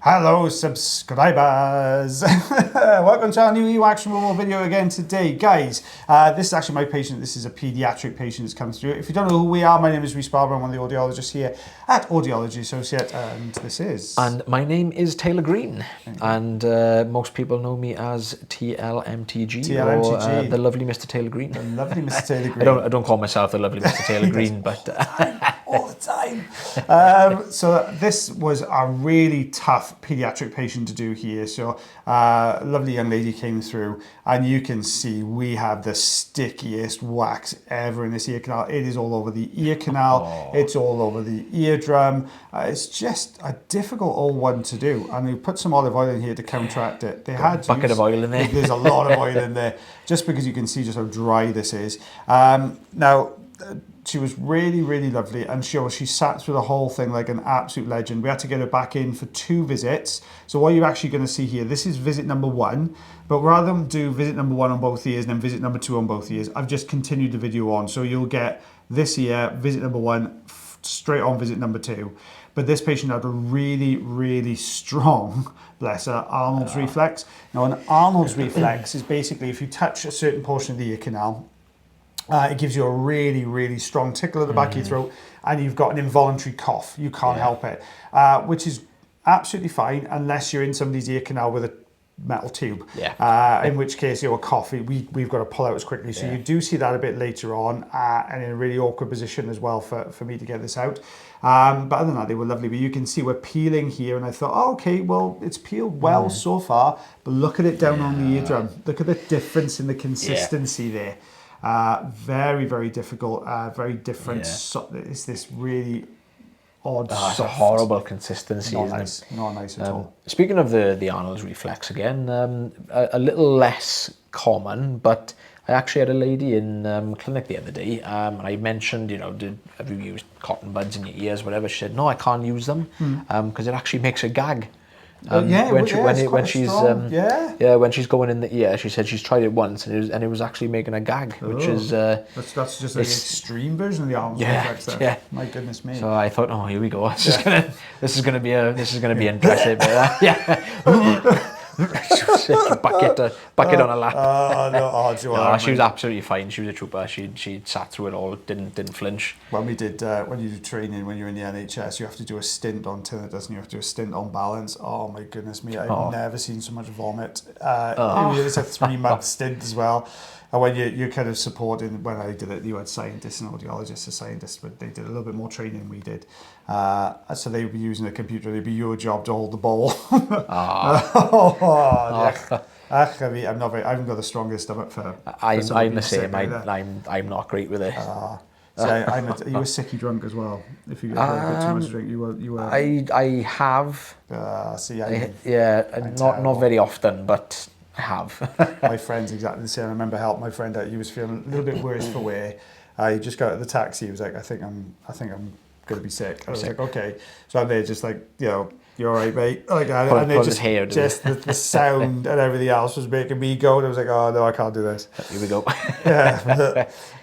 Hello subscribers! Welcome to our new earwax removal video again today. Guys, this is actually my patient. This is a pediatric patient that's come through. If you don't know who we are, my name is Rhys Barber. I'm one of the audiologists here at Audiology Associate, and this is... And my name is Taylor Green, and most people know me as TLMTG, TLMTG. or the lovely Mr. Taylor Green. The lovely Mr. Taylor Green. I don't call myself the lovely Mr. Taylor Green, but... all the time. So this was a really tough pediatric patient to do here. So a lovely young lady came through, and you can see we have the stickiest wax ever in this ear canal. It is all over the ear canal. It's all over the eardrum. It's just a difficult old one to do. And we put some olive oil in here to counteract it. They had a bucket of oil in there. There's a lot of oil in there, just because you can see just how dry this is. Now, she was really, really lovely, and she sat through the whole thing like an absolute legend. We had to get her back in for 2 visits. So what you're actually going to see here, this is visit number 1, but rather than do visit number 1 on both ears and then visit number 2 on both ears, I've just continued the video on. So you'll get this ear, visit number 1, straight on visit number 2. But this patient had a really, really strong, bless her, Arnold's reflex. Now, an Arnold's reflex is basically if you touch a certain portion of the ear canal, it gives you a really, really strong tickle at the back of your throat, and you've got an involuntary cough. You can't help it, which is absolutely fine unless you're in somebody's ear canal with a metal tube. In which case, a cough, we've got to pull out as quickly. So you do see that a bit later on, and in a really awkward position as well for me to get this out. But other than that, they were lovely. But you can see we're peeling here, and I thought, oh, okay, well, it's peeled well so far, but look at it down on the eardrum. Look at the difference in the consistency there. Very, very difficult, very different. It's this really odd, it's a horrible consistency, not isn't nice. it? Not nice at all. Speaking of the Arnold's reflex again, a little less common, but I actually had a lady in clinic the other day, and I mentioned, have you used cotton buds in your ears, whatever? She said, no, I can't use them because it actually makes her gag. When she's going in the ear, she said she's tried it once and it was actually making a gag, which is that's just an extreme version of the Arnold's reflex there. Yeah. My goodness me. So I thought, oh, here we go. This is gonna be interesting. Bucket on a lap. She was absolutely fine. She was a trooper. She sat through it all. Didn't flinch. When we did when you do training, when you're in the NHS, you have to do a stint on tinnitus, and you have to do a stint on balance. Oh my goodness me! I've never seen so much vomit. It's a 3-month stint as well. And when you're kind of supporting, when I did it, you had scientists and audiologists. The scientists, but they did a little bit more training than we did. So they would be using a computer. It'd be your job to hold the bowl. I haven't got the strongest stomach for I'm the same. I'm not great with it. So are you a sicky drunk as well? If you get a bit too much drink, you were. I have. Not very often, but I have. My friend's exactly the same. I remember helping my friend out. He was feeling a little bit worse for wear. He just got out of the taxi. He was like, I think I'm gonna be sick. I was like, okay. So I'm there, just like, you're all right, mate. Like, and it just the sound and everything else was making me go. And I was like, oh no, I can't do this. Here we go.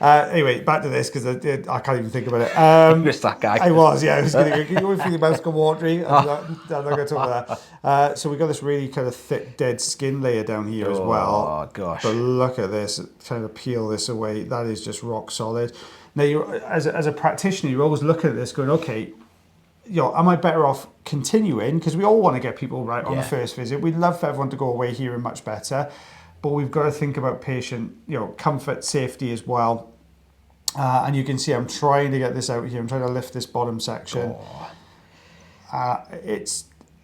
Anyway, back to this, because I can't even think about it. Missed that guy. I was going to go through the mouth go watery. I'm not going to talk about that. So we got this really kind of thick, dead skin layer down here as well. Oh gosh! But look at this, trying to peel this away. That is just rock solid. Now, as a practitioner, you're always looking at this, going, okay, am I better off continuing? Because we all want to get people right on the first visit. We'd love for everyone to go away hearing much better, but we've got to think about patient, comfort, safety as well. And you can see I'm trying to get this out here. I'm trying to lift this bottom section.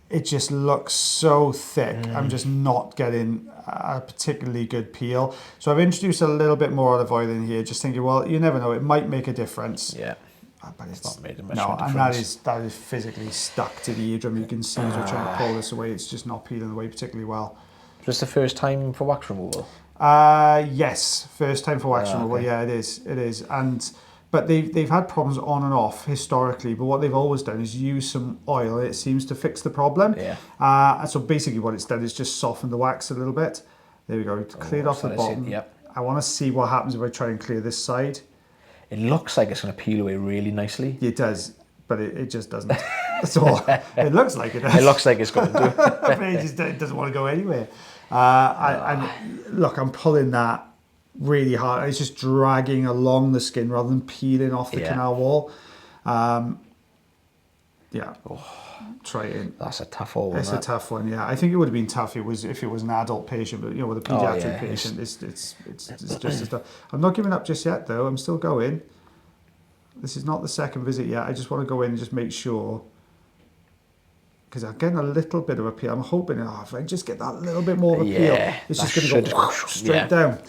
It just looks so thick. I'm just not getting a particularly good peel. So I've introduced a little bit more olive oil in here, just thinking, well, you never know, it might make a difference. Yeah. But it's not made a much no, difference. And that is physically stuck to the eardrum. You can see as we're trying to pull this away, it's just not peeling away particularly well. Was this the first time for wax removal? Yes, first time for wax removal. Okay. Yeah, it is. But they've had problems on and off historically. But what they've always done is use some oil. It seems to fix the problem. Yeah. And so basically, what it's done is just soften the wax a little bit. There we go. It's cleared off the bottom. Yep. I want to see what happens if I try and clear this side. It looks like it's going to peel away really nicely. It does, but it just doesn't. That's all. It looks like it does. It looks like it's going to. But it doesn't want to go anywhere. And look, I'm pulling that really hard. It's just dragging along the skin rather than peeling off the canal wall. Try it in. That's a tough one. It's a tough one, yeah. I think it would have been tough if it was an adult patient, but with a pediatric patient, it's just as tough. I'm not giving up just yet, though. I'm still going. This is not the second visit yet. I just want to go in and just make sure, because I'm getting a little bit of a peel. I'm hoping if I just get that little bit more of a peel, it's just going to go straight down.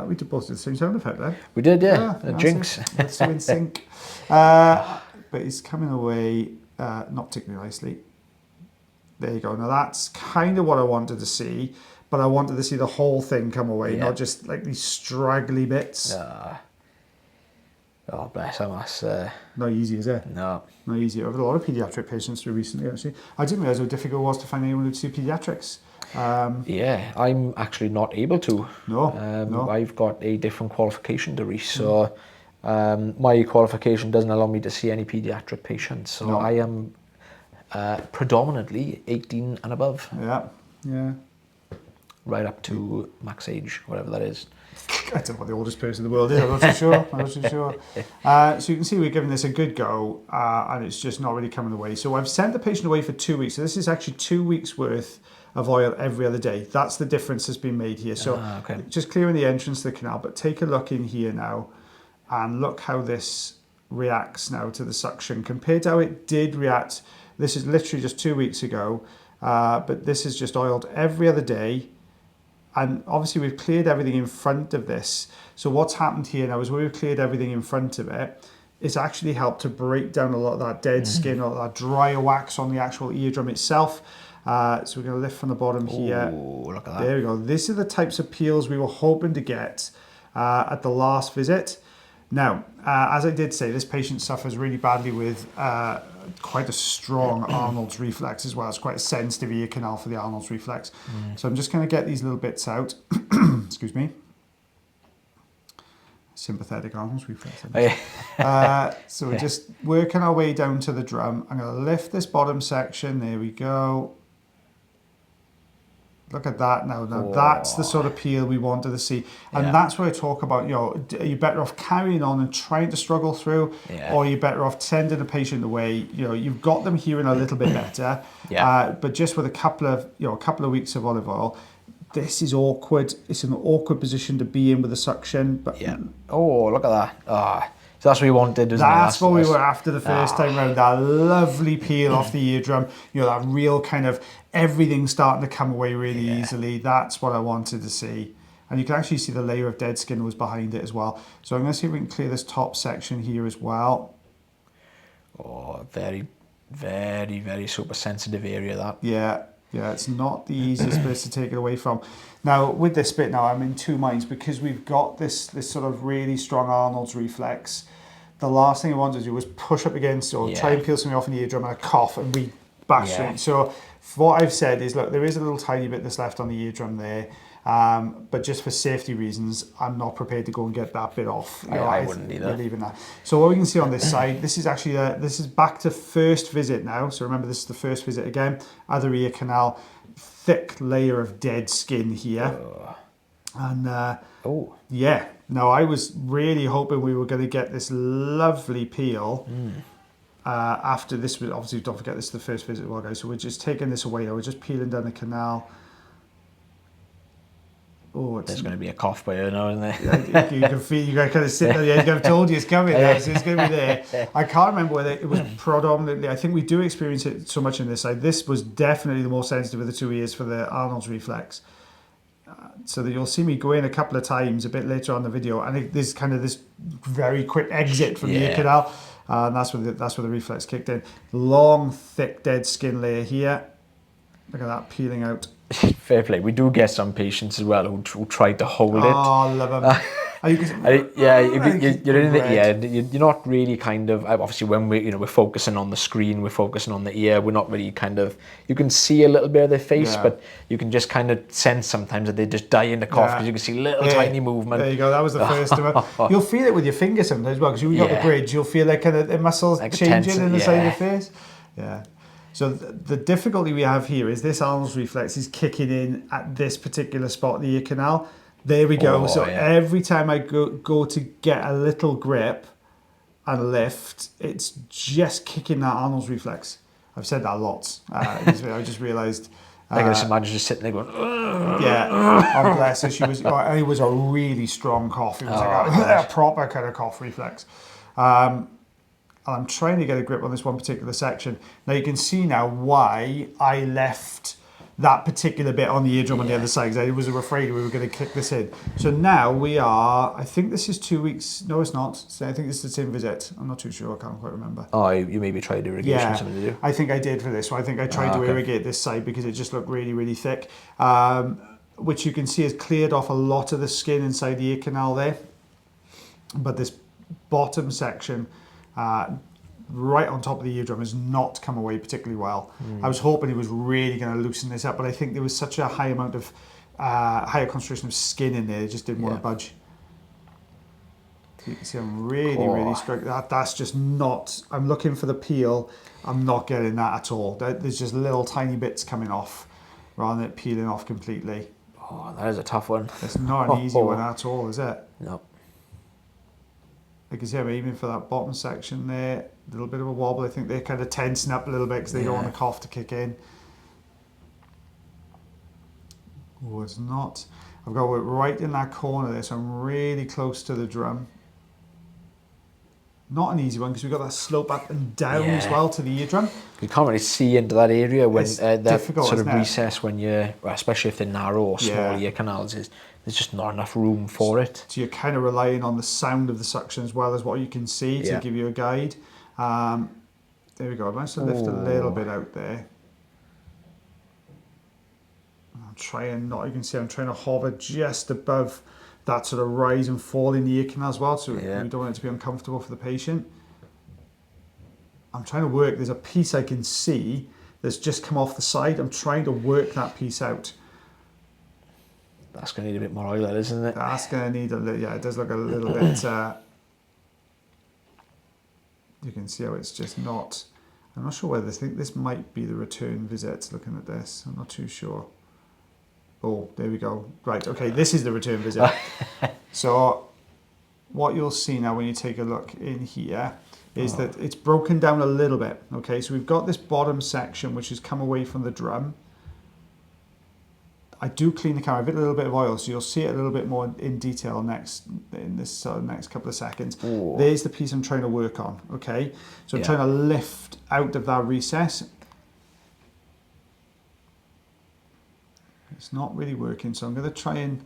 We did both do the same sound effect there. We did, yeah. A jinx. Let's in sync. But it's coming away not particularly nicely. There you go. Now that's kind of what I wanted to see, but I wanted to see the whole thing come away, not just like these straggly bits. Oh, bless him. That's not easy, is it? No. Not easy. I've had a lot of pediatric patients through recently, actually. I didn't realise how difficult it was to find anyone who'd see pediatrics. I'm actually not able to. No. I've got a different qualification to Rhys, so my qualification doesn't allow me to see any pediatric patients. So I am predominantly 18 and above. Yeah. Right up to max age, whatever that is. I don't know what the oldest person in the world is. I'm not too sure. So you can see we're giving this a good go, and it's just not really coming away. So I've sent the patient away for 2 weeks. So this is actually 2 weeks worth of oil every other day. That's the difference that's been made here. So just clearing the entrance to the canal, but take a look in here now, and look how this reacts now to the suction compared to how it did react. This is literally just 2 weeks ago, but this is just oiled every other day. And obviously we've cleared everything in front of this. So what's happened here now is where we've cleared everything in front of it, it's actually helped to break down a lot of that dead skin, or that dry wax on the actual eardrum itself. So we're going to lift from the bottom here. Look at that. There we go. These are the types of peels we were hoping to get at the last visit. Now, as I did say, this patient suffers really badly with quite a strong Arnold's reflex as well. It's quite a sensitive ear canal for the Arnold's reflex. So I'm just going to get these little bits out. Excuse me. Sympathetic Arnold's reflex. So we're just working our way down to the drum. I'm going to lift this bottom section. There we go. Look at that now. That's the sort of peel we wanted to see. And that's where I talk about, are you better off carrying on and trying to struggle through, or are you better off sending the patient away? You've got them hearing a little bit better, but just with a couple of weeks of olive oil, this is awkward. It's an awkward position to be in with the suction. But look at that. So that's what we wanted, isn't it? That's what we were after the first time round. That lovely peel off the eardrum. That real kind of everything starting to come away really easily. That's what I wanted to see. And you can actually see the layer of dead skin was behind it as well. So I'm going to see if we can clear this top section here as well. Very, very, very super sensitive area, that. Yeah, it's not the easiest bit to take it away from. Now, with this bit now, I'm in two minds, because we've got this sort of really strong Arnold's reflex. The last thing I wanted to do was push up against or try and peel something off in the eardrum and I cough and we bash straight. So what I've said is, look, there is a little tiny bit that's left on the eardrum there, but just for safety reasons, I'm not prepared to go and get that bit off. I wouldn't either. We're leaving that. So what we can see on this side, this is actually this is back to first visit now. So remember, this is the first visit again. Other ear canal, thick layer of dead skin here, and Now I was really hoping we were going to get this lovely peel. After this, obviously don't forget this is the first visit, well, guys. So we're just taking this away now. We're just peeling down the canal. There's going to be a cough by here now, isn't there? You can feel, you can kind of sit there. Yeah, I've told you it's coming. So it's going to be there. I can't remember whether it was predominantly. I think we do experience it so much in this side. This was definitely the more sensitive of the two ears for the Arnold's reflex. So that you'll see me go in a couple of times a bit later on in the video, and there's kind of this very quick exit from the ear canal, and that's where the reflex kicked in. Long, thick, dead skin layer here. Look at that peeling out. Fair play. We do get some patients as well who try to hold it. Oh, I love them. You're in the ear. You're not really kind of, obviously when we're focusing on the screen, we're focusing on the ear. We're not really kind of, you can see a little bit of their face, but you can just kind of sense sometimes that they just die in the cough because you can see little tiny movement. There you go. That was the first one. You'll feel it with your finger sometimes as well, because you've got the bridge. You'll feel like kind of the muscles like changing in the side of the face. Yeah. So the difficulty we have here is this Arnold's reflex is kicking in at this particular spot, the ear canal. There we go. Every time I go to get a little grip and lift, it's just kicking that Arnold's reflex. I've said that a lot. I just realised. I can just imagine just sitting there going, ugh. Yeah, oh, bless her. It was a really strong cough. It was a proper kind of cough reflex. I'm trying to get a grip on this one particular section. Now you can see now why I left that particular bit on the eardrum on the other side, because I was afraid we were going to kick this in. So now we are, I think this is 2 weeks. No, it's not. So I think this is the same visit. I'm not too sure. I can't quite remember. Oh, you maybe tried irrigation or something to do? I think I did for this one. I think I tried to irrigate this side because it just looked really, really thick, which you can see has cleared off a lot of the skin inside the ear canal there. But this bottom section, right on top of the eardrum, has not come away particularly well. I was hoping it was really going to loosen this up, but I think there was such a high amount of higher concentration of skin in there, it just didn't want to budge. You can see I'm really struck. That's just not, I'm looking for the peel, I'm not getting that at all. There's just little tiny bits coming off rather than it peeling off completely. Oh, that is a tough one. It's not an easy one at all, is it? No. You can see I'm aiming for that bottom section there. A little bit of a wobble. I think they're kind of tensing up a little bit because they don't want the cough to kick in. Oh, it's not. I've got it right in that corner there, so I'm really close to the drum. Not an easy one because we've got that slope up and down as well to the eardrum. You can't really see into that area when that sort of it? recess when you're, especially if they're narrow or small ear canals, there's just not enough room for it. So you're kind of relying on the sound of the suction as well as what you can see to give you a guide. There we go. I managed to lift a little bit out there. I'm trying not, you can see I'm trying to hover just above that sort of rise and fall in the ear canal as well, so we don't want it to be uncomfortable for the patient. I'm trying to work, there's a piece I can see that's just come off the side. I'm trying to work that piece out. That's going to need a bit more oil, isn't it? That's going to need a little, it does look a little bit, you can see how it's just not, I'm not sure whether I think this might be the return visit looking at this. I'm not too sure. Oh, there we go. Right, okay, this is the return visit. So what you'll see now when you take a look in here is that it's broken down a little bit. Okay, so we've got this bottom section which has come away from the drum. I do clean the camera with a little bit of oil, so you'll see it a little bit more in detail in this next couple of seconds. Ooh. There's the piece I'm trying to work on, okay? So I'm trying to lift out of that recess. It's not really working, so I'm going to try and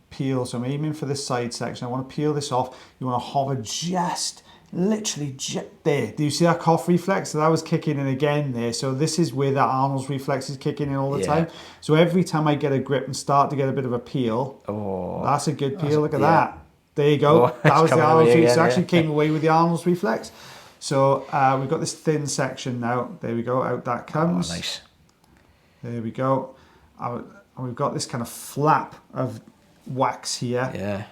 peel. So I'm aiming for this side section. I want to peel this off. You want to hover just, literally just there. Do you see that cough reflex? So that was kicking in again there. So this is where that Arnold's reflex is kicking in all the time. So every time I get a grip and start to get a bit of a peel, that's a good peel. Look at that. There you go. That was the Arnold's reflex. It actually came away with the Arnold's reflex. So we've got this thin section now. There we go. Out that comes. Oh, nice. There we go. And we've got this kind of flap of wax here. Yeah.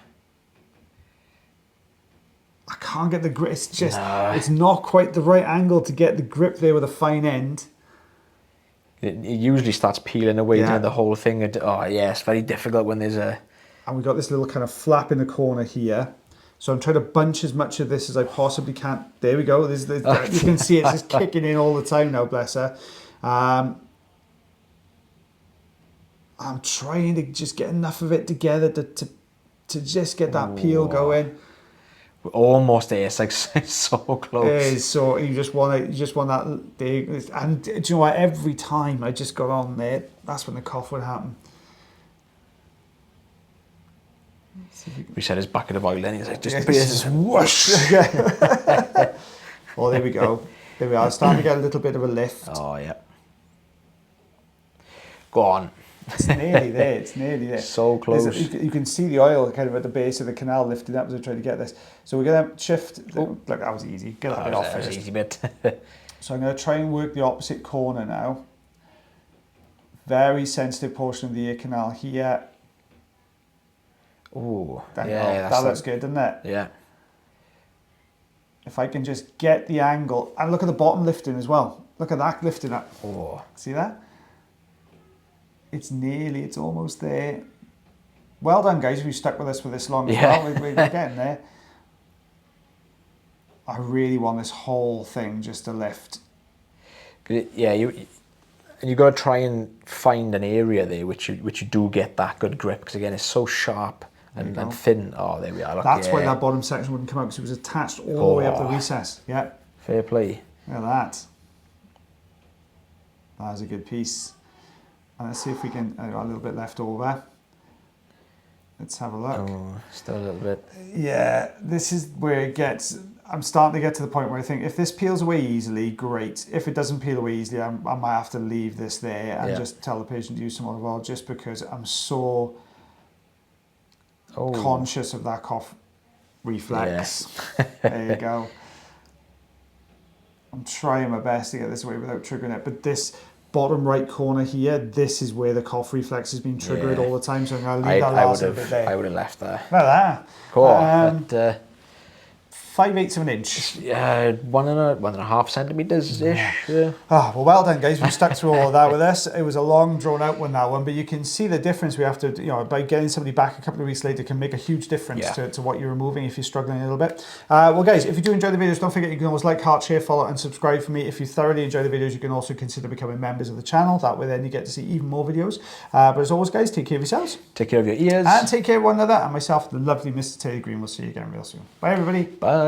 I can't get the grip. It's just, it's not quite the right angle to get the grip there with a fine end. It usually starts peeling away down the whole thing. It's very difficult when there's a... And we've got this little kind of flap in the corner here. So I'm trying to bunch as much of this as I possibly can. There we go. You can see it's just kicking in all the time now, bless her. I'm trying to just get enough of it together to just get that peel going. We're almost there. It's like so close. It is, so you just want that thing. And do you know what? Every time I just got on there, that's when the cough would happen. We said his bucket of oil, then he's like, just whoosh. Oh, there we go. There we are. It's starting to get a little bit of a lift. Oh yeah. Go on. It's nearly there. It's nearly there. So close. You can see the oil kind of at the base of the canal lifting up as I try to get this. So we're going to shift. Look, that was easy. Get that bit off That was first. an easy bit. So I'm going to try and work the opposite corner now. Very sensitive portion of the ear canal here. Ooh, That looks good, doesn't it? Yeah. If I can just get the angle, and look at the bottom lifting as well. Look at that lifting up. Oh. See that? It's almost there. Well done, guys, if you stuck with us for this long as well. We're getting there. I really want this whole thing just to lift. Yeah, you got to try and find an area there which you do get that good grip, because again, it's so sharp and thin. Oh, there we are. Look, That's why that bottom section wouldn't come out, because it was attached all the way up the recess. Yeah. Fair play. Look at that. That was a good piece. And let's see if we can, a little bit left over. Let's have a look. Oh, still a little bit. Yeah, this is where it gets, I'm starting to get to the point where I think if this peels away easily, great. If it doesn't peel away easily, I might have to leave this there and just tell the patient to use some olive oil, just because I'm so conscious of that cough reflex. There you go. I'm trying my best to get this away without triggering it, but this bottom right corner here, this is where the cough reflex has been triggered all the time, so I'm going to leave that last little bit there. I would have left there. Look at that. Cool. 5/8 of an inch. Yeah, 1.5 centimeters ish. Well done, guys. We stuck through all of that with us. It was a long, drawn-out one, that one, but you can see the difference we have to, by getting somebody back a couple of weeks later can make a huge difference to what you're removing if you're struggling a little bit. Well, guys, if you do enjoy the videos, don't forget you can always like, heart, share, follow, and subscribe for me. If you thoroughly enjoy the videos, you can also consider becoming members of the channel. That way, then you get to see even more videos. But as always, guys, take care of yourselves. Take care of your ears. And take care of one another. And myself, the lovely Mr. Taylor Green. We'll see you again real soon. Bye, everybody. Bye.